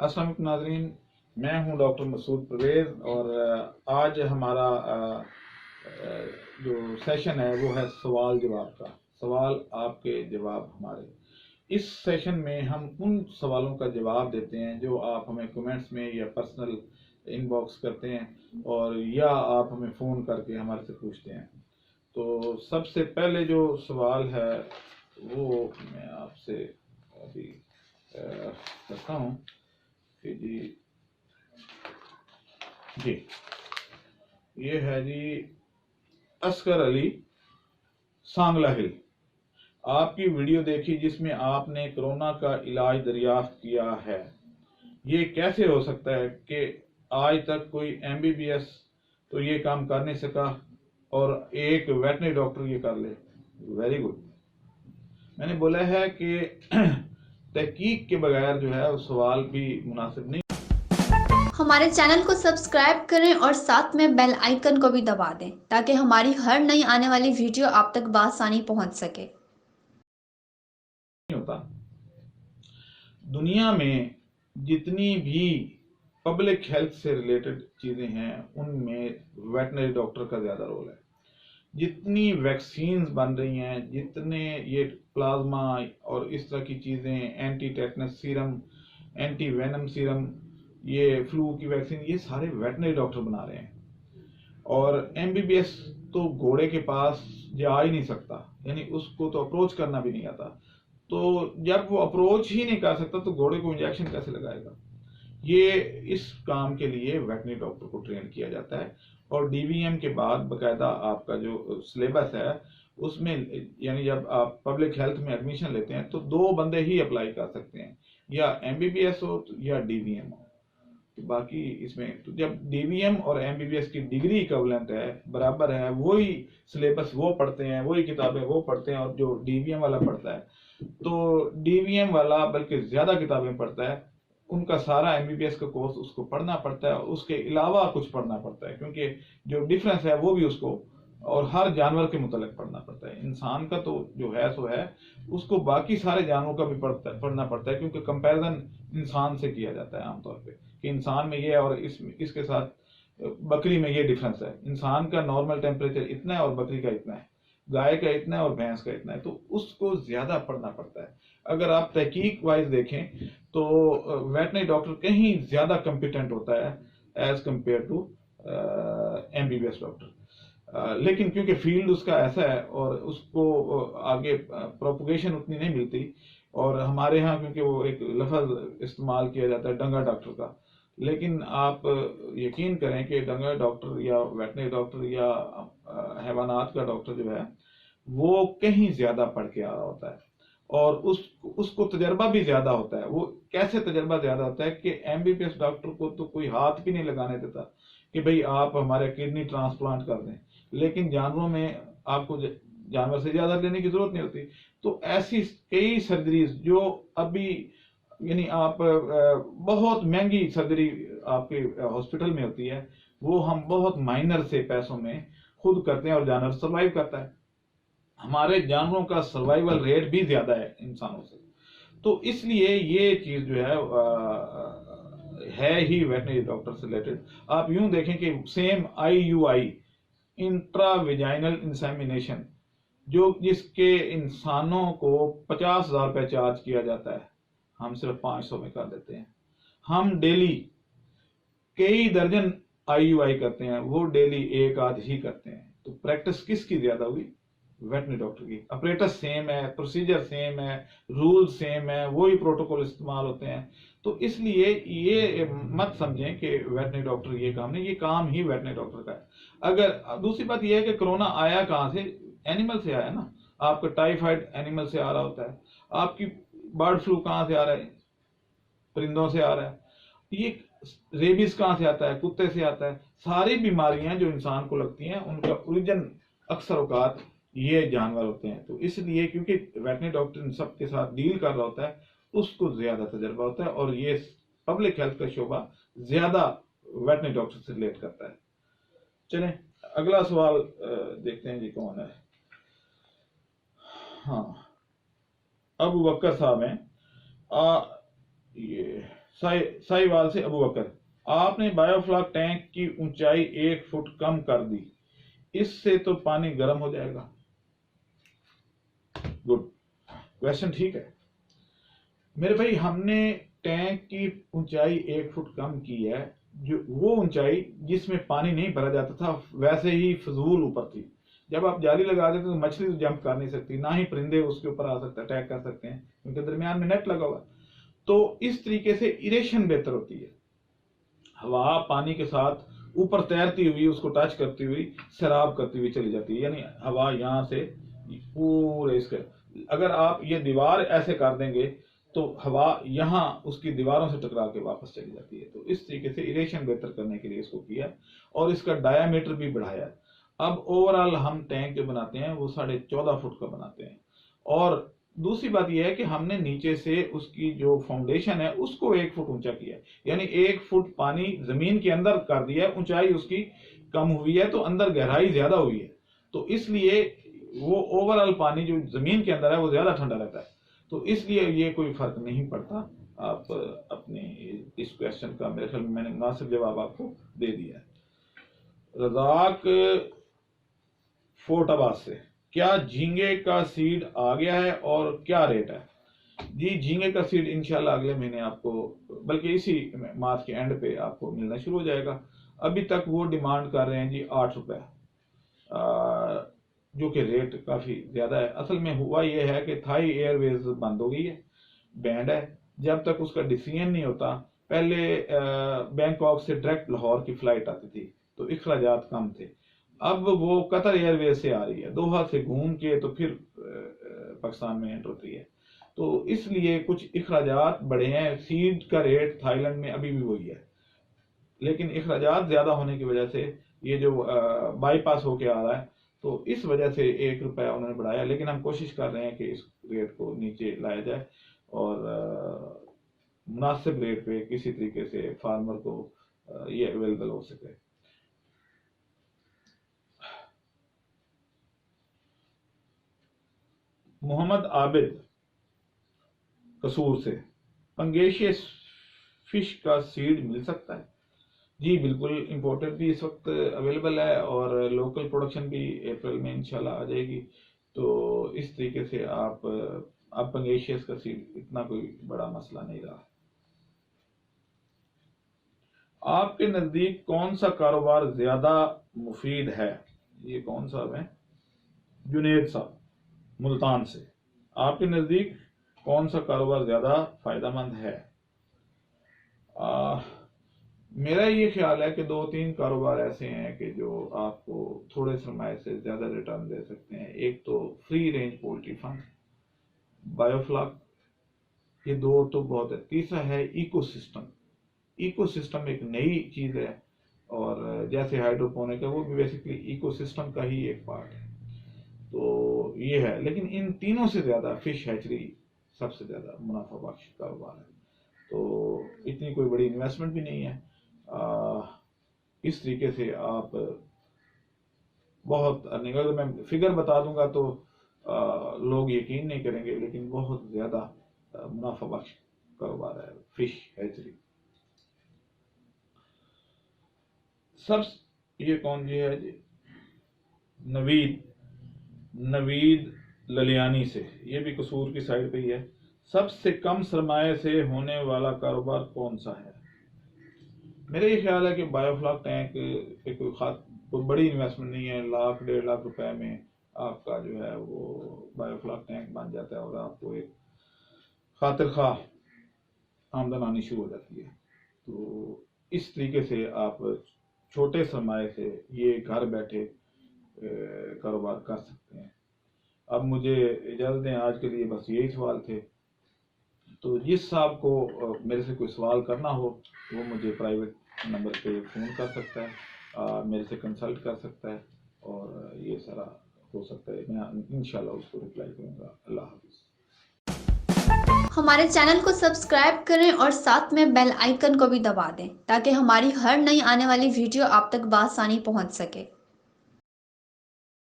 अस्सलाम वालेकुम नाज़रीन, मैं हूं डॉक्टर मसूद परवेज़ और आज हमारा जो सेशन है वो है सवाल जवाब का। सवाल आपके जवाब हमारे। इस सेशन में हम उन सवालों का जवाब देते हैं जो आप हमें कमेंट्स में या पर्सनल इनबॉक्स करते हैं और या आप हमें फ़ोन करके हमारे से पूछते हैं। तो सबसे पहले जो सवाल है वो मैं आपसे अभी करता हूँ कि जी ये है जी असगर अली सांगला हिल। आपकी वीडियो देखी जिसमें आपने कोरोना का इलाज दरियाफ्त किया है। ये कैसे हो सकता है कि आज तक कोई एमबीबीएस तो ये काम कर नहीं सका और एक वेटनरी डॉक्टर ये कर ले? Very good. मैंने बोला है कि तहकीक के बगैर जो है वो सवाल भी मुनासिब नहीं। हमारे चैनल को सब्सक्राइब करें और साथ में बेल आइकन को भी दबा दें ताकि हमारी हर नई आने वाली वीडियो आप तक बआसानी पहुंच सके। होता दुनिया में जितनी भी पब्लिक हेल्थ से रिलेटेड चीजें हैं उनमें वेटनरी डॉक्टर का ज्यादा रोल है। जितनी वैक्सीन्स बन रही हैं, जितने ये प्लाज्मा और इस तरह की चीजें, anti tetanus serum, anti venom serum, ये फ्लू की वैक्सीन, ये सारे वेटनरी डॉक्टर बना रहे हैं। और एमबीबीएस तो घोड़े के पास जा ही नहीं सकता, यानी उसको तो अप्रोच करना भी नहीं आता। तो जब वो अप्रोच ही नहीं कर सकता तो घोड़े को इंजेक्शन कैसे लगाएगा? ये इस काम के लिए वेटनरी डॉक्टर को ट्रेन किया जाता है और डीवीएम के बाद बकायदा आपका जो सिलेबस है उसमें, यानी जब आप पब्लिक हेल्थ में एडमिशन लेते हैं तो 2 बंदे ही अप्लाई कर सकते हैं, या एमबीबीएस हो या डीवीएम हो। तो बाकी इसमें तो जब डीवीएम और एमबीबीएस की डिग्री इक्विवेलेंट है, बराबर है, वही सिलेबस वो पढ़ते हैं, वही किताबें वो पढ़ते हैं, और जो डीवीएम वाला पढ़ता है तो डीवीएम वाला बल्कि ज्यादा किताबें पढ़ता है। उनका सारा एमबीबीएस का कोर्स उसको पढ़ना पड़ता है और उसके अलावा कुछ पढ़ना पड़ता है, क्योंकि जो डिफरेंस है वो भी उसको, और हर जानवर के मुतालिक पढ़ना पड़ता है। इंसान का तो जो है सो है, उसको बाकी सारे जानवरों का भी पढ़ना पड़ता है, क्योंकि कंपैरिजन इंसान से किया जाता है आमतौर पे कि इंसान में ये और इसके साथ बकरी में ये डिफरेंस है। इंसान का नॉर्मल टेम्परेचर इतना है और बकरी का इतना है, गाय का इतना है और भैंस का इतना है, तो उसको ज्यादा पढ़ना पड़ता है। अगर आप तहकीक वाइज देखें तो वेटनरी डॉक्टर कहीं ज्यादा कॉम्पिटेंट होता है as compare to MBBS doctor. लेकिन क्योंकि फील्ड उसका ऐसा है और उसको आगे प्रोपोगेशन उतनी नहीं मिलती, और हमारे यहाँ क्योंकि वो एक लफ्ज इस्तेमाल किया जाता है डंगा डॉक्टर का, लेकिन आप यकीन करें कि डंगा डॉक्टर या वेटनरी डॉक्टर या हैवानात का डॉक्टर जो है वो कहीं ज्यादा पढ़ के आ रहा होता है और उसको तजर्बा भी ज्यादा होता है। वो कैसे तजर्बा ज्यादा होता है कि एमबीबीएस डॉक्टर को तो कोई हाथ भी नहीं लगाने देता कि भाई आप हमारे किडनी ट्रांसप्लांट कर दें, लेकिन जानवरों में आपको जानवर से ज्यादा लेने की जरूरत नहीं होती। तो ऐसी कई सर्जरीज जो अभी, यानी आप बहुत महंगी सर्जरी आपके हॉस्पिटल में होती है, वो हम बहुत माइनर से पैसों में खुद करते हैं और जानवर सर्वाइव करता है। हमारे जानवरों का सर्वाइवल रेट भी ज्यादा है इंसानों से। तो इसलिए ये चीज जो है ही वेटनरी डॉक्टर से रिलेटेड। आप यूं देखें कि सेम IUI, इंट्राविजाइनल इंसेमिनेशन, जो जिसके इंसानों को 50,000 रुपये चार्ज किया जाता है, हम सिर्फ 500 में कर देते हैं। हम डेली कई दर्जन IUI करते हैं, वो डेली एक आध ही करते हैं। तो प्रैक्टिस किसकी ज्यादा हुई? वेटनरी डॉक्टर की। ऑपरेटस सेम है, प्रोसीजर सेम है, रूल सेम है, वही प्रोटोकॉल इस्तेमाल होते हैं। तो इसलिए ये मत समझें कि वेटनरी डॉक्टर ये काम नहीं, ये काम ही वेटनरी डॉक्टर का है। अगर दूसरी बात यह है कि कोरोना आया कहां से? एनिमल से आया ना। आपका टाइफाइड एनिमल से आ रहा होता है, आपकी बर्ड फ्लू कहां से आ रहा है? परिंदों से आ रहा है। ये रेबीज कहां से आता है? कुत्ते से आता है। सारी बीमारियां जो इंसान को लगती हैं उनका ओरिजिन अक्सर औकात ये जानवर होते हैं। तो इसलिए क्योंकि वेटनरी डॉक्टर इन सब के साथ डील कर रहा होता है, उसको ज्यादा तजर्बा होता है और ये पब्लिक हेल्थ का शोबा ज्यादा वेटनरी डॉक्टर से रिलेट करता है। चलें अगला सवाल देखते हैं जी कौन है। हाँ, अबू बकर साहब हैं। ये साहिवाल से अबू बकर, आपने बायोफ्लॉक टैंक की ऊंचाई 1 फुट कम कर दी, इससे तो पानी गर्म हो जाएगा। गुड क्वेश्चन, ठीक है मेरे भाई। हमने टैंक की ऊंचाई 1 फुट कम की है, जो वो ऊंचाई जिसमें पानी नहीं भरा जाता था वैसे ही फजूल ऊपर थी। जब आप जाली लगा देते तो मछली तो जंप कर नहीं सकती, ना ही परिंदे उसके ऊपर आ सकते अटैक कर सकते हैं, क्योंकि दरमियान में नेट लगा हुआ। तो इस तरीके से इरेशन बेहतर होती है। हवा पानी के साथ ऊपर तैरती हुई उसको टच करती हुई सैराब करती हुई चली जाती है, यानी हवा यहाँ से पूरे इसके, अगर आप ये दीवार ऐसे कर देंगे तो हवा यहाँ उसकी दीवारों से टकरा के वापस चली जाती है। तो इस तरीके से इरेशन बेहतर करने के लिए इसको किया और इसका डायामीटर भी बढ़ाया। अब ओवरऑल हम टैंक जो बनाते हैं वो 14.5 फुट का बनाते हैं। और दूसरी बात यह है कि हमने नीचे से उसकी जो फाउंडेशन है उसको 1 फुट ऊंचा किया है, यानी 1 फुट पानी जमीन के अंदर कर दिया है, ऊंचाई उसकी कम हुई है तो अंदर गहराई ज्यादा हुई है, तो इसलिए वो ओवरऑल पानी जो जमीन के अंदर है वो ज्यादा ठंडा रहता है। तो इसलिए ये कोई फर्क नहीं पड़ता। आप अपने इस क्वेश्चन का मेरे ख्याल में मैंने मुनासिब जवाब आपको दे दिया है। रज़ाक फोर्टाबाद से, क्या झींगे का सीड आ गया है और क्या रेट है? जी झींगे का सीड इंशाल्लाह अगले महीने आपको, बल्कि इसी मार्च के एंड पे आपको मिलना शुरू हो जाएगा। अभी तक वो डिमांड कर रहे हैं जी 8 रुपए, जो कि रेट काफी ज्यादा है। असल में हुआ ये है कि थाई एयरवेज बंद हो गई है, बैंड है। जब तक उसका डिसीजन नहीं होता, पहले बैंकॉक से डायरेक्ट लाहौर की फ्लाइट आती थी तो इखराजात कम थे, अब वो कतर एयरवेज से आ रही है, दोहा से घूम के तो फिर पाकिस्तान में एंटर होती है, तो इसलिए कुछ इखराजात बढ़े हैं। सीड का रेट थाईलैंड में अभी भी वही है, लेकिन इखराजात ज्यादा होने की वजह से ये जो बाईपास होके आ रहा है तो इस वजह से 1 रुपया उन्होंने बढ़ाया, लेकिन हम कोशिश कर रहे हैं कि इस रेट को नीचे लाया जाए और मुनासिब रेट पे किसी तरीके से फार्मर को ये अवेलेबल हो सके। मोहम्मद आबिद कसूर से, पंगेशियस फिश का सीड मिल सकता है? जी बिल्कुल, इंपोर्टेड भी इस वक्त अवेलेबल है और लोकल प्रोडक्शन भी अप्रैल में इंशाल्लाह आ जाएगी। तो इस तरीके से आप पंगेशियस का सीड इतना कोई बड़ा मसला नहीं रहा। आपके नजदीक कौन सा कारोबार ज्यादा मुफीद है? ये कौन सा है? जुनेद साहब मुल्तान से, आपके नजदीक कौन सा कारोबार ज्यादा फायदेमंद है? मेरा ये ख्याल है कि 2-3 कारोबार ऐसे हैं कि जो आपको थोड़े सरमाए से ज्यादा रिटर्न दे सकते हैं। एक तो free range poultry fund, biofloc, ये 2 तो बहुत है। तीसरा है इकोसिस्टम। इकोसिस्टम एक नई चीज है और जैसे हाइड्रोपोनिक है वो भी बेसिकली इकोसिस्टम का ही एक पार्ट है। तो ये है, लेकिन इन तीनों से ज्यादा फिश हैचरी सबसे ज्यादा मुनाफा बख्श कारोबार है। तो इतनी कोई बड़ी इन्वेस्टमेंट भी नहीं है। इस तरीके से आप बहुत, अगर मैं फिगर बता दूंगा तो लोग यकीन नहीं करेंगे, लेकिन बहुत ज्यादा मुनाफा बख्श कारोबार है फिश हैचरी। सब ये कौन जी है जी? नवीद ललियानी से, ये भी कसूर की साइड पे ही है। सबसे कम सरमाए से होने वाला कारोबार कौन सा है? मेरा ये ख्याल है कि बायोफ्लॉक टैंक कोई बड़ी इन्वेस्टमेंट नहीं है। 1-1.5 लाख रुपए में आपका जो है वो बायोफ्लॉक टैंक बन जाता है और आपको एक खातिर खाह आमदन आनी शुरू हो जाती है। तो इस तरीके से आप छोटे सरमाए से ये घर बैठे कारोबार कर सकते हैं। अब मुझे इजाजत दें, आज के लिए बस यही सवाल थे। तो जिस साहब को मेरे से कोई सवाल करना हो वो मुझे प्राइवेट नंबर पे फ़ोन कर सकता है, मेरे से कंसल्ट कर सकता है और ये सारा हो सकता है। मैं इंशाल्लाह उसको रिप्लाई करूँगा। अल्लाह हाफ़िज़। हमारे चैनल को सब्सक्राइब करें और साथ में बेल आइकन को भी दबा दें ताकि हमारी हर नई आने वाली वीडियो आप तक बआसानी पहुंच सके।